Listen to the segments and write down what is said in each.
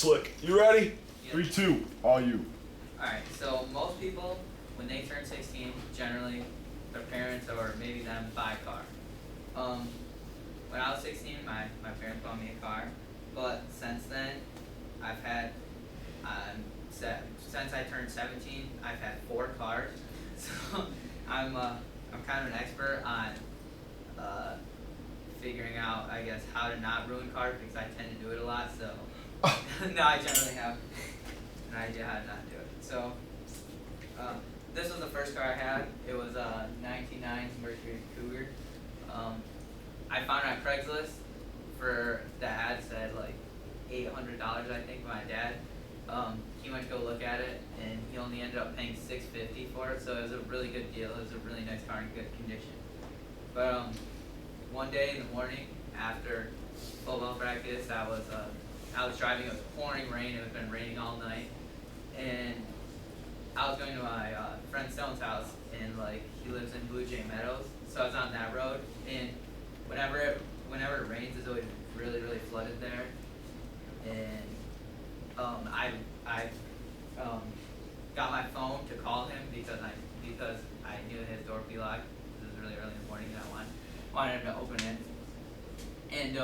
Slick, you ready? Yeah. 3, 2, all you. Alright, so most people, when they turn 16, generally their parents or maybe them buy a car. When I was 16, my parents bought me a car, but since then, I've had, since I turned 17, I've had 4 cars. So I'm kind of an expert on figuring out, I guess, how to not ruin cars because I tend to do it a lot. So now I generally have an idea how to not do it. So this was the first car I had. It was a 1999 Mercury Cougar. I found it on Craigslist for the ad said like $800 I think. My dad, he went to go look at it and he only ended up paying $650 for it. So it was a really good deal. It was a really nice car in good condition. But one day in the morning after football practice, I was driving. It was pouring rain. It had been raining all night, and I was going to my friend Stone's house, and like he lives in Blue Jay Meadows, so I was on that road. And whenever it rains, it's always really flooded there. And I got my phone to call him because I knew his door would be locked. It was really early in the morning, and I wanted him to open it. And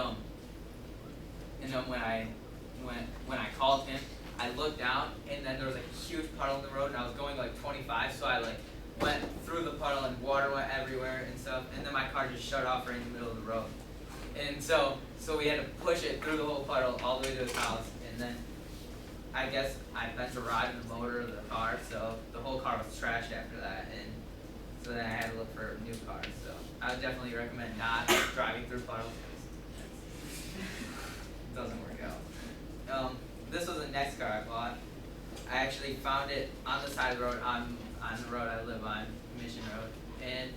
then when I called him, I looked down, and then there was like a huge puddle in the road, and I was going like 25, so I like went through the puddle, and water went everywhere and stuff, and then my car just shut off right in the middle of the road. And so we had to push it through the whole puddle all the way to his house, and then I guess I bent a rod in the motor of the car, so the whole car was trashed after that, and so then I had to look for new cars. So I would definitely recommend not driving through puddles. It doesn't work out. This was the next car I bought. I actually found it on the side of the road, on the road I live on, Mission Road, and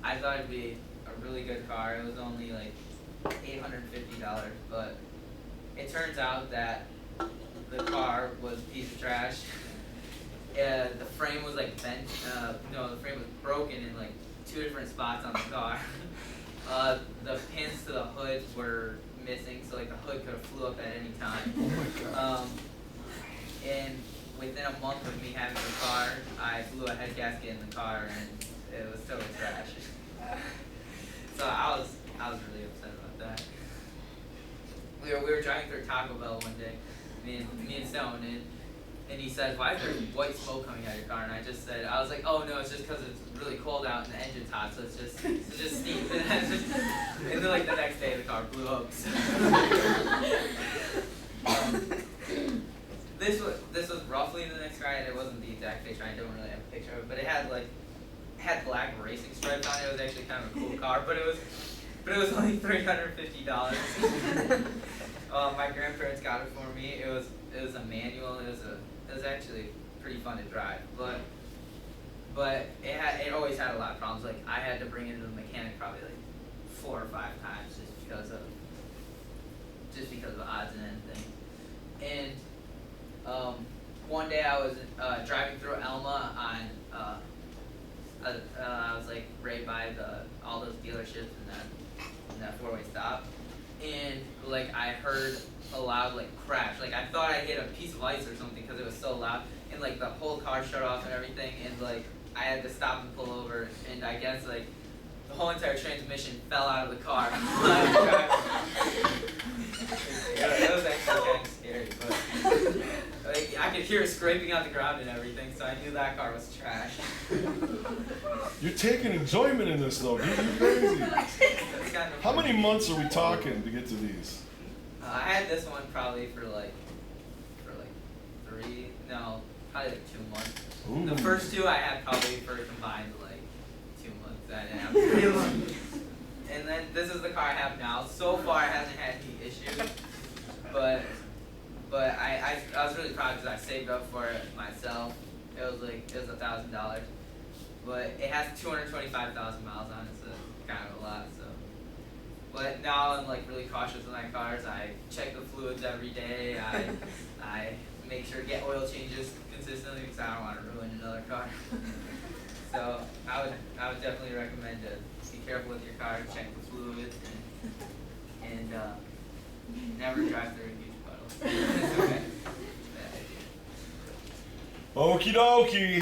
I thought it'd be a really good car. It was only like $850, but it turns out that the car was a piece of trash. The frame was like bent. The frame was broken in like 2 different spots on the car. The pins to the hood were missing, so like the hood could have flew up at any time. Oh my God. And within a month of me having the car, I blew a head gasket in the car, and it was totally trash. So I was really upset about that. We were driving through Taco Bell one day, me and Stone, and he said, "Why is there white smoke coming out of your car?" And I just said, I was like, "Oh no, it's just because it's really cold out and the engine's hot, so it's just steam." And then like the next day, the car blew up. So. This was roughly the next car, and it wasn't the exact picture. I don't really have a picture of it, but it had black racing stripes on it. It was actually kind of a cool car, but it was only $350. My grandparents got it for me. It was a manual. It was actually pretty fun to drive, but it always had a lot of problems. Like I had to bring it to the mechanic probably like 4 or 5 times just because of odds and ends things. And one day I was driving through Elma on I was like right by all those dealerships in that 4-way stop, and like I heard a loud like crash. Like I thought I hit a piece of ice or something because it was so loud, and like the whole car shut off and everything, and like I had to stop and pull over, and I guess like the whole entire transmission fell out of the car. It was actually kind of scary, but like, I could hear it scraping on the ground and everything, so I knew that car was trash. You're taking enjoyment in this though, dude. You're crazy. Kind of How many months are we talking to get to these? I had this one probably for like 3, no, probably like 2 months. Ooh. The first 2 I had probably for combined like 2 months. I didn't have 3 months. And then this is the car I have now. So far it hasn't had any issues, but I was really proud because I saved up for it myself. It was $1,000, but it has 225,000 miles on it, so it's kind of a lot. So, but now I'm like really cautious with my cars. I check the fluids every day. I make sure to get oil changes consistently because I don't want to ruin another car. So I would definitely recommend to be careful with your car, check the fluids, and never drive through a huge puddle. Okay. Okie dokie.